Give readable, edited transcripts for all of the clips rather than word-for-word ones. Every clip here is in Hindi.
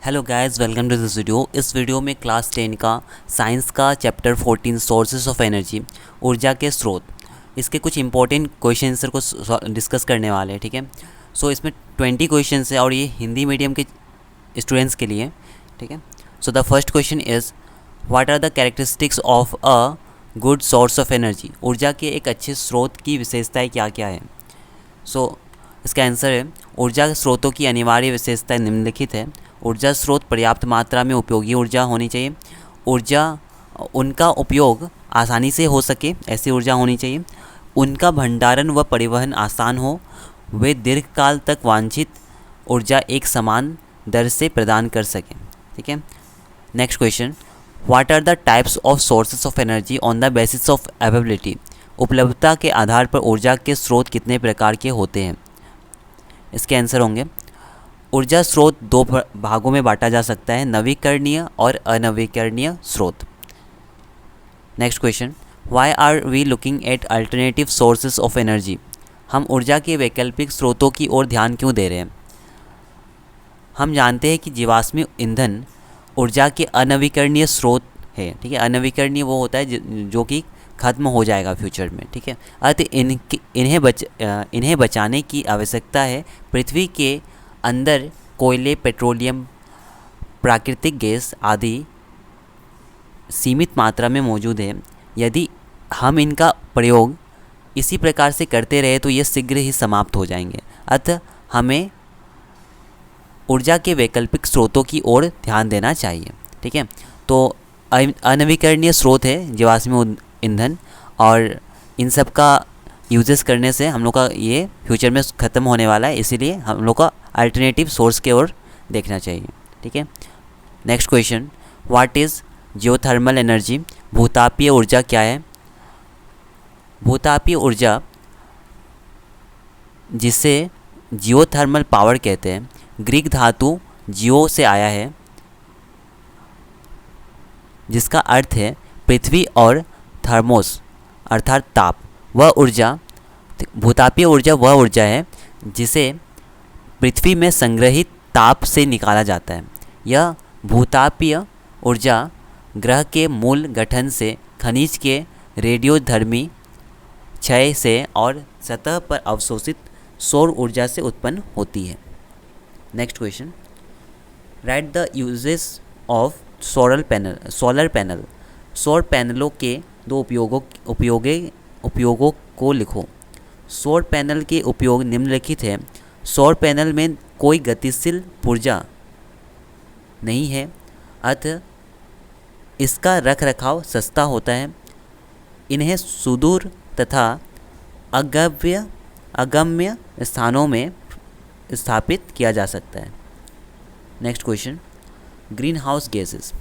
Hello guys, welcome to this video. इस वीडियो में क्लास 10 का साइंस का चैप्टर 14 सोर्सेज ऑफ एनर्जी, ऊर्जा के स्रोत, इसके कुछ इंपॉर्टेंट क्वेश्चन आंसर को डिस्कस करने वाले हैं। ठीक है, सो इसमें 20 क्वेश्चन है और ये हिंदी मीडियम के स्टूडेंट्स के लिए। ठीक है, so the first question is what are the characteristics of a good source of energy. ऊर्जा के एक अच्छे स्रोत की विशेषताएँ क्या क्या है। सो इसका आंसर है ऊर्जा स्रोतों की अनिवार्य विशेषताएं निम्नलिखित है। ऊर्जा स्रोत पर्याप्त मात्रा में उपयोगी ऊर्जा होनी चाहिए। ऊर्जा उनका उपयोग आसानी से हो सके ऐसी ऊर्जा होनी चाहिए। उनका भंडारण व परिवहन आसान हो। वे दीर्घकाल तक वांछित ऊर्जा एक समान दर से प्रदान कर सकें। ठीक है, next question, what are the types of sources of energy on the basis of availability. उपलब्धता के आधार पर ऊर्जा के स्रोत कितने प्रकार के होते हैं। इसके आंसर होंगे ऊर्जा स्रोत दो भागों में बांटा जा सकता है, नवीकरणीय और अनवीकरणीय स्रोत। Next question, why are we looking at alternative sources of energy. हम ऊर्जा के वैकल्पिक स्रोतों की ओर ध्यान क्यों दे रहे हैं। हम जानते हैं कि जीवाश्मी ईंधन ऊर्जा के अनवीकरणीय स्रोत है। ठीक है, अनवीकरणीय वो होता है जो कि ख़त्म हो जाएगा फ्यूचर में। ठीक है, अतः इन्हें बचाने की आवश्यकता है। पृथ्वी के अंदर कोयले, पेट्रोलियम, प्राकृतिक गैस आदि सीमित मात्रा में मौजूद है। यदि हम इनका प्रयोग इसी प्रकार से करते रहे तो ये शीघ्र ही समाप्त हो जाएंगे। अतः हमें ऊर्जा के वैकल्पिक स्रोतों की ओर ध्यान देना चाहिए। ठीक है, तो अनवीकरणीय स्रोत है जीवाश्मी ईंधन, और इन सब का यूजेस करने से हम लोग का ये फ्यूचर में ख़त्म होने वाला है, इसीलिए हम लोग का अल्टरनेटिव सोर्स की ओर देखना चाहिए। ठीक है, next question, what is geothermal energy. भूतापीय ऊर्जा क्या है। भूतापीय ऊर्जा, जिसे जियोथर्मल पावर कहते हैं, ग्रीक धातु जियो से आया है, जिसका अर्थ है पृथ्वी, और थर्मोस अर्थात ताप। वह ऊर्जा, भूतापीय ऊर्जा वह ऊर्जा है जिसे पृथ्वी में संग्रहित ताप से निकाला जाता है। यह भूतापीय ऊर्जा ग्रह के मूल गठन से, खनिज के रेडियोधर्मी क्षय से और सतह पर अवशोषित सौर ऊर्जा से उत्पन्न होती है। Next question, right the uses of solar panel. सौर पैनलों के दो उपयोगों को लिखो। सौर पैनल के उपयोग निम्नलिखित है। सौर पैनल में कोई गतिशील पुर्जा नहीं है, अतः इसका रखरखाव सस्ता होता है। इन्हें सुदूर तथा अगम्य स्थानों में स्थापित किया जा सकता है। Next question, green house gases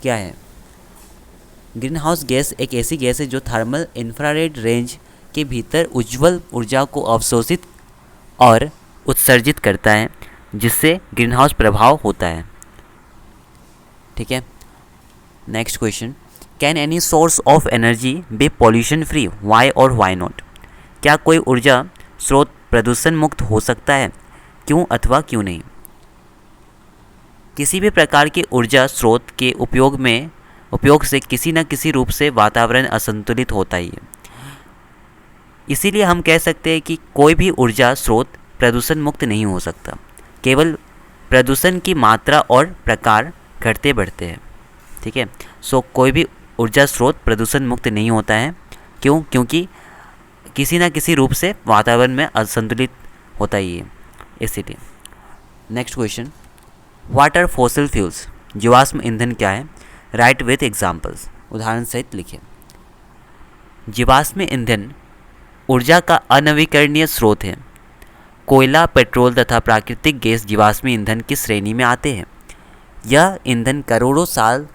क्या है। ग्रीन हाउस गैस एक ऐसी गैस है जो थर्मल इंफ्रारेड रेंज के भीतर उज्ज्वल ऊर्जा को अवशोषित और उत्सर्जित करता है, जिससे ग्रीन हाउस प्रभाव होता है। ठीक है, next question, can any source of energy be pollution free, why और वाई नॉट। क्या कोई ऊर्जा स्रोत प्रदूषण मुक्त हो सकता है, क्यों अथवा क्यों नहीं। किसी भी प्रकार के ऊर्जा स्रोत के उपयोग से किसी न किसी रूप से वातावरण असंतुलित होता ही है। इसीलिए हम कह सकते हैं कि कोई भी ऊर्जा स्रोत प्रदूषण मुक्त नहीं हो सकता। केवल प्रदूषण की मात्रा और प्रकार घटते बढ़ते हैं। ठीक है, सो कोई भी ऊर्जा स्रोत प्रदूषण मुक्त नहीं होता है। क्यों? क्योंकि किसी न किसी रूप से वातावरण में असंतुलित होता ही है, इसीलिए। Next question, what are fossil fuels. जीवाश्म ईंधन क्या है। राइट विथ एग्जाम्पल्स, उदाहरण सहित लिखें। जीवाश्म ईंधन ऊर्जा का अनवीकरणीय स्रोत है। कोयला, पेट्रोल तथा प्राकृतिक गैस जीवाश्म ईंधन की श्रेणी में आते हैं। यह ईंधन करोड़ों साल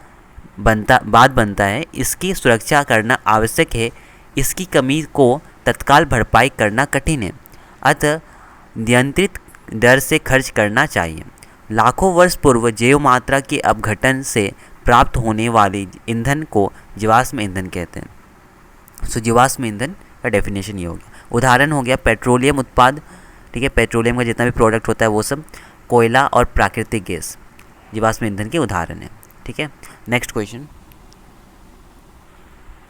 बाद बनता है। इसकी सुरक्षा करना आवश्यक है। इसकी कमी को तत्काल भरपाई करना कठिन है, अतः नियंत्रित दर से खर्च करना चाहिए। लाखों वर्ष पूर्व जैव मात्रा के अपघटन से प्राप्त होने वाले ईंधन को जीवाश्म ईंधन कहते हैं। सो जीवाश्म ईंधन का डेफिनेशन ये हो गया। उदाहरण हो गया पेट्रोलियम उत्पाद। ठीक है, पेट्रोलियम का जितना भी प्रोडक्ट होता है वो सब, कोयला और प्राकृतिक गैस। जीवाश्म ईंधन के उदाहरण हैं। ठीक है, next question,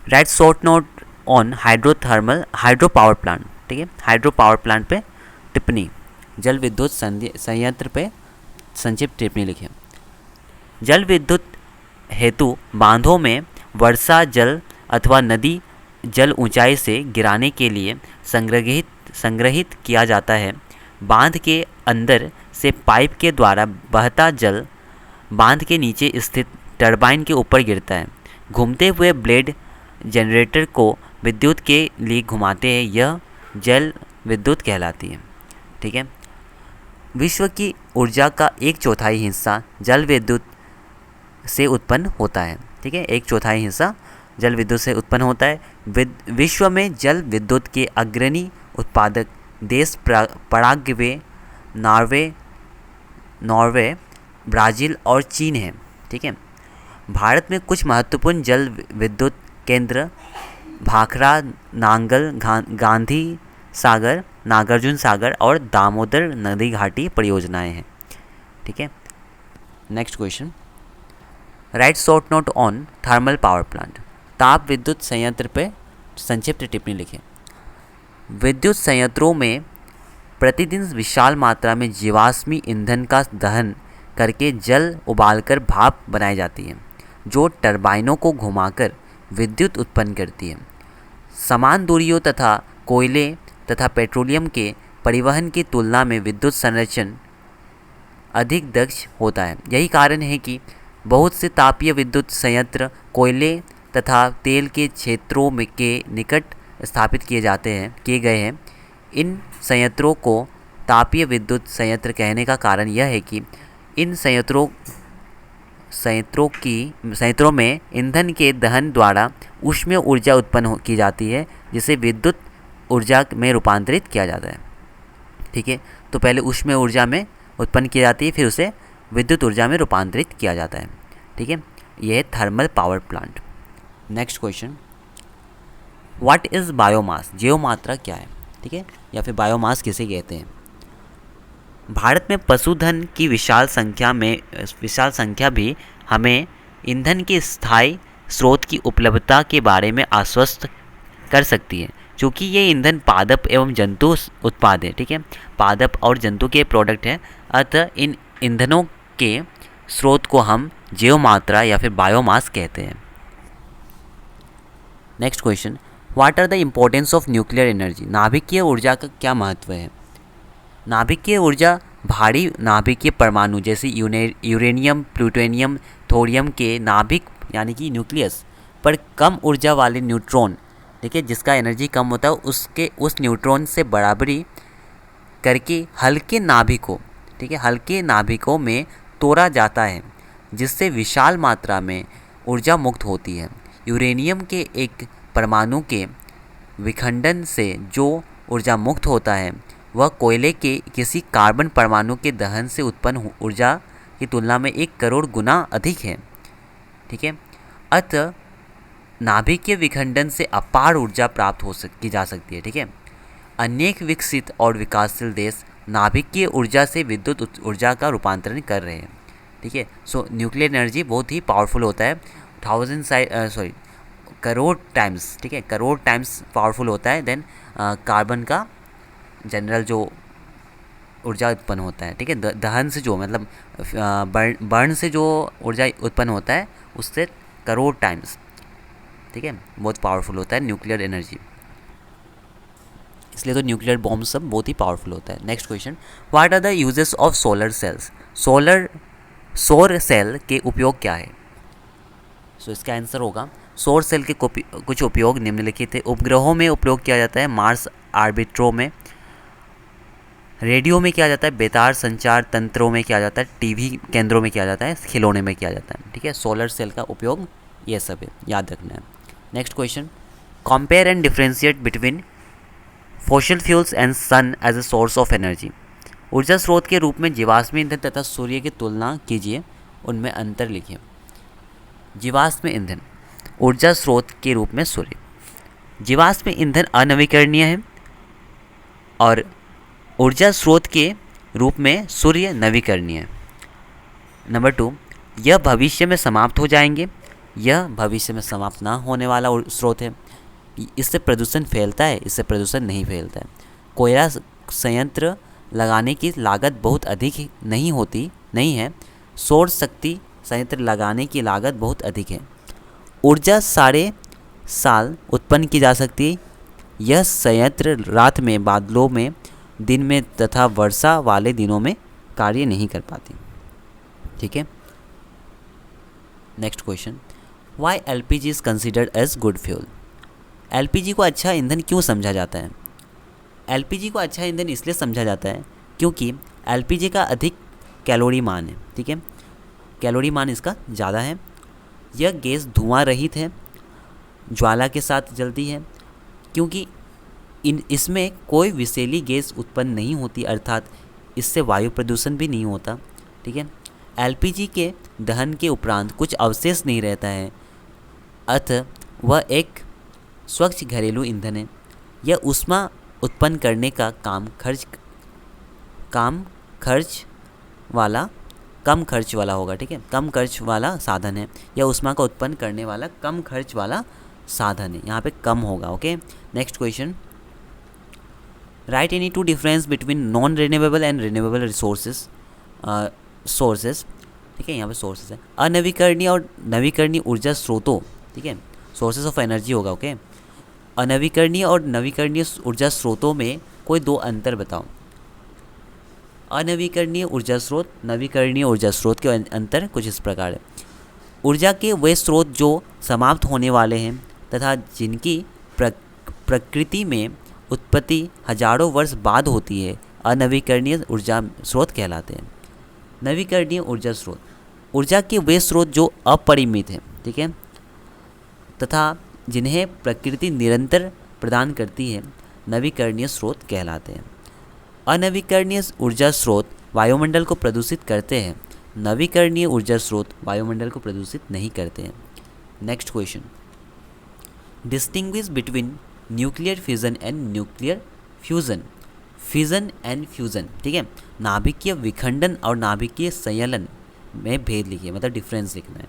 right short note on hydro power plant. ठीक है, हाइड्रो पावर प्लांट पे टिप्पणी, जल विद्युत संयंत्र पे संक्षिप्त टिप्पणी लिखें। जल विद्युत हेतु बांधों में वर्षा जल अथवा नदी जल ऊंचाई से गिराने के लिए संग्रहित किया जाता है। बांध के अंदर से पाइप के द्वारा बहता जल बांध के नीचे स्थित टरबाइन के ऊपर गिरता है। घूमते हुए ब्लेड जनरेटर को विद्युत के लिए घुमाते हैं, यह जल विद्युत कहलाती है। ठीक है, विश्व की ऊर्जा का 1/4 हिस्सा जल विद्युत से उत्पन्न होता है। ठीक है, 1/4 हिस्सा जल विद्युत से उत्पन्न होता है। विश्व में जल विद्युत के अग्रणी उत्पादक देश पराग्वे, नॉर्वे, ब्राज़ील और चीन है। ठीक है, भारत में कुछ महत्वपूर्ण जल विद्युत केंद्र भाखरा, नांगल, गांधी सागर, नागार्जुन सागर और दामोदर नदी घाटी परियोजनाएं हैं। ठीक है, next question, right short note on thermal power plant. ताप विद्युत संयंत्र पे संक्षिप्त टिप्पणी लिखें। विद्युत संयंत्रों में प्रतिदिन विशाल मात्रा में जीवाश्मी ईंधन का दहन करके जल उबालकर भाप बनाई जाती है, जो टरबाइनों को घुमाकर विद्युत उत्पन्न करती है। समान दूरियों तथा कोयले तथा पेट्रोलियम के परिवहन की तुलना में विद्युत संरक्षण अधिक दक्ष होता है। यही कारण है कि बहुत से तापीय विद्युत संयंत्र कोयले तथा तेल के क्षेत्रों में के निकट स्थापित किए गए हैं। इन संयंत्रों को तापीय विद्युत संयंत्र कहने का कारण यह है कि इन संयंत्रों में ईंधन के दहन द्वारा ऊष्मीय ऊर्जा उत्पन्न की जाती है, जिसे विद्युत ऊर्जा में रूपांतरित किया जाता है। ठीक है, तो पहले ऊष्मीय ऊर्जा में उत्पन्न की जाती है, फिर उसे विद्युत ऊर्जा में रूपांतरित किया जाता है। ठीक है, यह है thermal power plant. Next question, what is biomass. जीवमात्रा क्या है? ठीक है, या फिर बायोमास किसे कहते हैं? भारत में पशुधन की विशाल संख्या भी हमें ईंधन के स्थायी स्रोत की उपलब्धता के बारे में आश्वस्त कर सकती है, क्योंकि ये ईंधन पादप एवं जंतु उत्पाद है। ठीक है, पादप और जंतु के प्रोडक्ट हैं, अतः इन ईंधनों के स्रोत को हम जीवमात्रा या फिर बायोमास कहते हैं। Next question, what are the importance of nuclear energy. नाभिकीय ऊर्जा का क्या महत्व है? नाभिकीय ऊर्जा भारी नाभिकीय परमाणु जैसे यूरेनियम, प्लूटोनियम, थोरियम के नाभिक यानी कि न्यूक्लियस पर कम ऊर्जा वाले न्यूट्रॉन, देखिए जिसका एनर्जी कम होता है, उस न्यूट्रॉन से बराबरी करके हल्के नाभिकों, ठीक है, हल्के नाभिकों में तोड़ा जाता है, जिससे विशाल मात्रा में ऊर्जा मुक्त होती है। यूरेनियम के एक परमाणु के विखंडन से जो ऊर्जा मुक्त होता है वह कोयले के किसी कार्बन परमाणु के दहन से उत्पन्न ऊर्जा की तुलना में 1 करोड़ गुना अधिक है। ठीक है, अतः नाभिकीय विखंडन से अपार ऊर्जा प्राप्त की जा सकती है। ठीक है, अनेक विकसित और विकासशील देश नाभिकीय ऊर्जा से विद्युत ऊर्जा का रूपांतरण कर रहे हैं। ठीक है, सो न्यूक्लियर एनर्जी बहुत ही पावरफुल होता है, करोड़ टाइम्स, ठीक है, करोड़ टाइम्स पावरफुल होता है देन कार्बन का जनरल जो ऊर्जा उत्पन्न होता है। ठीक है, दहन से जो मतलब बर्न से जो ऊर्जा उत्पन्न होता है उससे करोड़ टाइम्स, ठीक है, बहुत पावरफुल होता है न्यूक्लियर एनर्जी, इसलिए तो न्यूक्लियर बॉम्ब सब बहुत ही पावरफुल होता है। Next question, what are the uses of solar cells. सौर सेल के उपयोग क्या है? सो इसका आंसर होगा सौर सेल के कुछ उपयोग निम्नलिखित है। उपग्रहों में उपयोग किया जाता है, मार्स ऑर्बिटरों में, रेडियो में किया जाता है, बेतार संचार तंत्रों में किया जाता है, टीवी केंद्रों में किया जाता है, खिलौने में किया जाता है। ठीक है, सोलर सेल का उपयोग ये सब है, याद रखना है। Next question, compare and differentiate between fossil fuels and sun as a source of energy. ऊर्जा स्रोत के रूप में जीवाश्म ईंधन तथा सूर्य की तुलना कीजिए, उनमें अंतर लिखिए। जीवाश्म ईंधन ऊर्जा स्रोत के रूप में सूर्य। जीवाश्म ईंधन अनवीकरणीय है और ऊर्जा स्रोत के रूप में सूर्य नवीकरणीय है। नंबर 2, यह भविष्य में समाप्त हो जाएंगे। यह भविष्य में समाप्त ना होने वाला स्रोत है। इससे प्रदूषण फैलता है, इससे प्रदूषण नहीं फैलता है। कोयला संयंत्र लगाने की लागत बहुत अधिक नहीं है। सौर शक्ति संयंत्र लगाने की लागत बहुत अधिक है। ऊर्जा सारे साल उत्पन्न की जा सकती है। यह संयंत्र रात में, बादलों में, दिन में तथा वर्षा वाले दिनों में कार्य नहीं कर पाती। ठीक है। Next question, why LPG is considered as good fuel. LPG को अच्छा ईंधन क्यों समझा जाता है? एलपीजी को अच्छा ईंधन इसलिए समझा जाता है क्योंकि एलपीजी का अधिक कैलोरी मान है। ठीक है, कैलोरी मान इसका ज़्यादा है। यह गैस धुआं रहित है, ज्वाला के साथ जलती है, क्योंकि इसमें कोई विषैली गैस उत्पन्न नहीं होती, अर्थात इससे वायु प्रदूषण भी नहीं होता। ठीक है, एलपीजी के दहन के उपरांत कुछ अवशेष नहीं रहता है, अतः वह एक स्वच्छ घरेलू ईंधन है। यह ऊष्मा उत्पन्न करने का कम खर्च वाला होगा। ठीक है, कम खर्च वाला साधन है। यह ऊष्मा का उत्पन्न करने वाला कम खर्च वाला साधन है, यहाँ पे कम होगा। Okay, next question, right any two difference between non renewable and renewable resources. ठीक है, यहाँ पे सोर्सेज है अनवीकरणीय और नवीकरणीय ऊर्जा स्रोतों। ठीक है, सोर्सेज ऑफ एनर्जी होगा। ओके, अनवीकरणीय और नवीकरणीय ऊर्जा स्रोतों में कोई दो अंतर बताओ। अनवीकरणीय ऊर्जा स्रोत, नवीकरणीय ऊर्जा स्रोत के अंतर कुछ इस प्रकार है। ऊर्जा के वे स्रोत जो समाप्त होने वाले हैं तथा जिनकी प्रकृति में उत्पत्ति हजारों वर्ष बाद होती है, अनवीकरणीय ऊर्जा स्रोत कहलाते हैं। नवीकरणीय ऊर्जा स्रोत, ऊर्जा के वे स्रोत जो अपरिमित हैं, ठीक है, तथा जिन्हें प्रकृति निरंतर प्रदान करती है, नवीकरणीय स्रोत कहलाते हैं। अनवीकरणीय ऊर्जा स्रोत वायुमंडल को प्रदूषित करते हैं, नवीकरणीय ऊर्जा स्रोत वायुमंडल को प्रदूषित नहीं करते हैं। Next question, distinguish between nuclear fission and nuclear fusion. Fission and fusion, ठीक है, नाभिकीय विखंडन और नाभिकीय संयलन में भेद लिखिए, मतलब डिफरेंस लिखना है।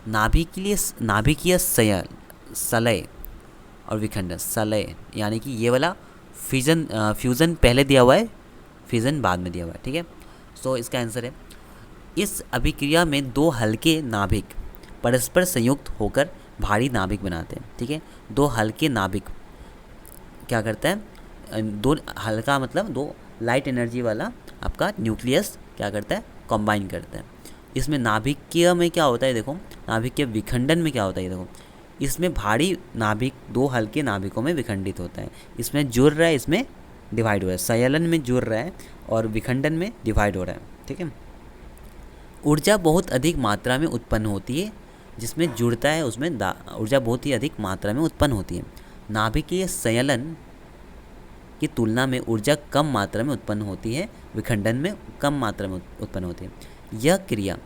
नाभिकीय सलय और विखंडन, सलय यानी कि ये वाला फ्यूजन पहले दिया हुआ है, फिजन बाद में दिया हुआ है। ठीक है, सो इसका आंसर है, इस अभिक्रिया में दो हल्के नाभिक परस्पर संयुक्त होकर भारी नाभिक बनाते हैं। ठीक है, दो हल्के नाभिक क्या करता है, दो हल्का मतलब दो लाइट एनर्जी वाला आपका न्यूक्लियस क्या करता है, कंबाइन करता है। इसमें नाभिकीय में क्या होता है, देखो नाभिकीय विखंडन में क्या होता है, देखो इसमें भारी नाभिक दो हल्के नाभिकों में विखंडित होता है। इसमें जुड़ रहा है, इसमें डिवाइड हो रहा है, संयलन में जुड़ रहा है और विखंडन में डिवाइड हो रहा है। ठीक है, ऊर्जा बहुत अधिक मात्रा में उत्पन्न होती है, जिसमें जुड़ता है उसमें ऊर्जा बहुत ही अधिक मात्रा में उत्पन्न होती है। नाभिकीय संयलन की तुलना में ऊर्जा कम मात्रा में उत्पन्न होती है, विखंडन में कम मात्रा में उत्पन्न होती है। यह क्रिया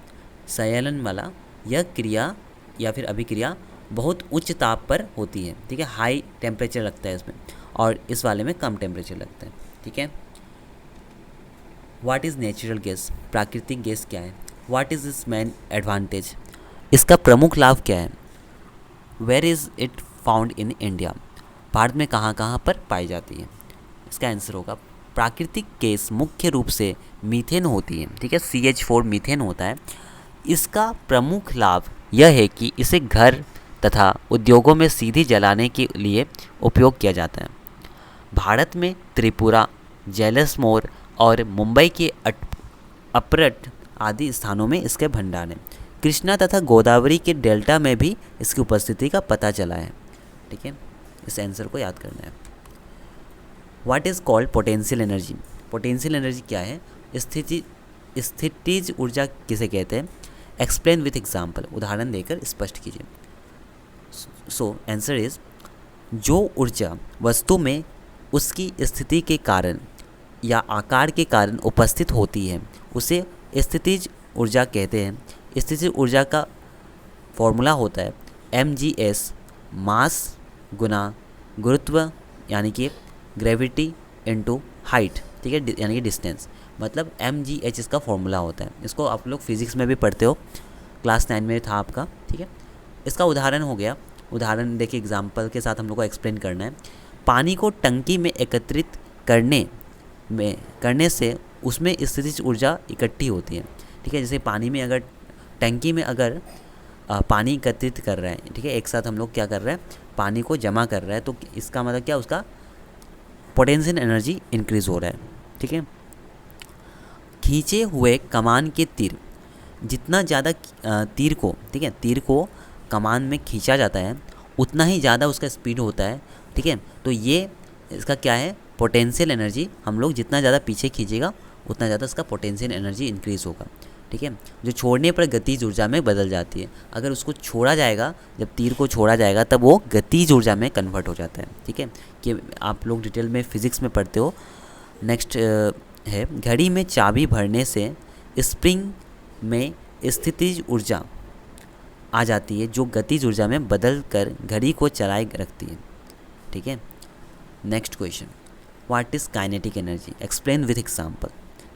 संयलन वाला, यह क्रिया या फिर अभिक्रिया बहुत उच्च ताप पर होती है। ठीक है, हाई टेम्परेचर लगता है इसमें, और इस वाले में कम टेम्परेचर लगता है। ठीक है, व्हाट इज़ नेचुरल गैस, प्राकृतिक गैस क्या है, what is its main advantage, इसका प्रमुख लाभ क्या है, where is it found in India, भारत में कहाँ कहाँ पर पाई जाती है। इसका आंसर होगा, प्राकृतिक गैस मुख्य रूप से मीथेन होती है। ठीक है, CH4 मीथेन होता है। इसका प्रमुख लाभ यह है कि इसे घर तथा उद्योगों में सीधी जलाने के लिए उपयोग किया जाता है। भारत में त्रिपुरा, जैसलमेर और मुंबई के अपरट आदि स्थानों में इसके भंडार हैं। कृष्णा तथा गोदावरी के डेल्टा में भी इसकी उपस्थिति का पता चला है। ठीक है, इस आंसर को याद करना है। What is called potential energy, potential energy क्या है, स्थितिज ऊर्जा किसे कहते हैं, एक्सप्लेन विथ एग्जाम्पल, उदाहरण देकर स्पष्ट कीजिए। सो आंसर इज, जो ऊर्जा वस्तु में उसकी स्थिति के कारण या आकार के कारण उपस्थित होती है उसे स्थितिज ऊर्जा कहते हैं। स्थितिज ऊर्जा का फॉर्मूला होता है mgs, मास गुना गुरुत्व यानी कि ग्रेविटी इनटू हाइट। ठीक है, यानी कि डिस्टेंस। मतलब mgh इसका फॉर्मूला होता है। इसको आप लोग फिजिक्स में भी पढ़ते हो, क्लास 9 में था आपका, ठीक है। इसका उदाहरण हो गया, उदाहरण देखिए एग्जाम्पल के साथ हम लोग को एक्सप्लेन करना है। पानी को टंकी में एकत्रित करने से उसमें स्थितिज ऊर्जा इकट्ठी होती है, ठीक है। जैसे पानी में अगर टंकी में अगर पानी एकत्रित कर रहे हैं, ठीक है, एक साथ हम लोग क्या कर रहे हैं, पानी को जमा कर रहे हैं, तो इसका मतलब क्या, उसका पोटेंशियल एनर्जी इंक्रीज हो रहा है, ठीक है। खींचे हुए कमान के तीर, जितना ज़्यादा तीर को, ठीक है, तीर को कमान में खींचा जाता है उतना ही ज़्यादा उसका स्पीड होता है, ठीक है। तो ये इसका क्या है, पोटेंशियल एनर्जी, हम लोग जितना ज़्यादा पीछे खींचेगा उतना ज़्यादा उसका पोटेंशियल एनर्जी इंक्रीज़ होगा, ठीक है। जो छोड़ने पर गतिज ऊर्जा में बदल जाती है, अगर उसको छोड़ा जाएगा, जब तीर को छोड़ा जाएगा तब वो गतिज ऊर्जा में कन्वर्ट हो जाता है, ठीक है। कि आप लोग डिटेल में फिज़िक्स में पढ़ते हो। नेक्स्ट है, घड़ी में चाबी भरने से स्प्रिंग में स्थितिज ऊर्जा आ जाती है जो गतिज ऊर्जा में बदल कर घड़ी को चलाए रखती है, ठीक है। Next question, what is kinetic energy, explain with example.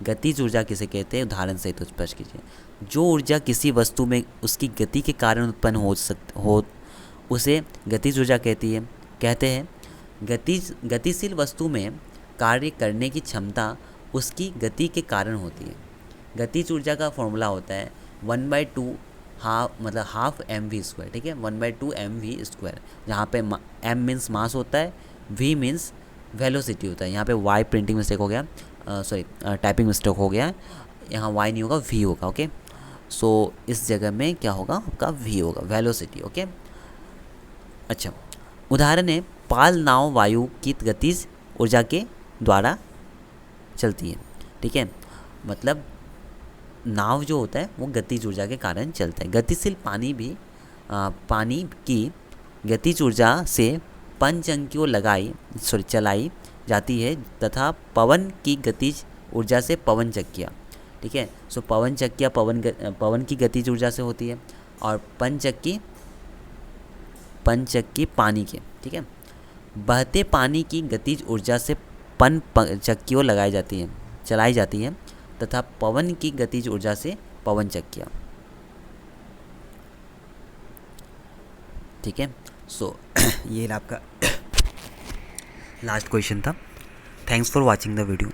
गतिज ऊर्जा किसे कहते हैं, उदाहरण सहित तो स्पष्ट कीजिए। जो ऊर्जा किसी वस्तु में उसकी गति के कारण उत्पन्न हो उसे गतिज ऊर्जा कहते हैं। गतिशील वस्तु में कार्य करने की क्षमता उसकी गति के कारण होती है। गतिज ऊर्जा का फॉर्मूला होता है 1/2 हाफ mv², ठीक है, 1/2 mv², जहाँ पे m मीन्स मास होता है, v मीन्स वेलोसिटी होता है। यहाँ पे y प्रिंटिंग मिस्टेक हो गया, सॉरी टाइपिंग मिस्टेक हो गया, यहाँ y नहीं होगा v होगा, ओके। सो इस जगह में क्या होगा, आपका v होगा, वेलोसिटी, ओके। अच्छा, उदाहरण है, पाल नाव वायु की गतिज ऊर्जा के द्वारा चलती है, ठीक है। मतलब नाव जो होता है वो गतिज ऊर्जा के कारण चलता है। गतिशील पानी की गतिज ऊर्जा से पंचचक्कियों चलाई जाती है तथा पवन की गतिज ऊर्जा से पवन चक्कियाँ, ठीक है। सो पवन चक्कियाँ पवन की गतिज ऊर्जा से होती है, और पंचचक्की पानी के, ठीक है। बहते पानी की गतिज ऊर्जा से चक्कियों चलाई जाती है तथा पवन की गतिज ऊर्जा से पवन चक्कियाँ, ठीक है। सो ये आपका लास्ट क्वेश्चन था। Thanks for watching the video.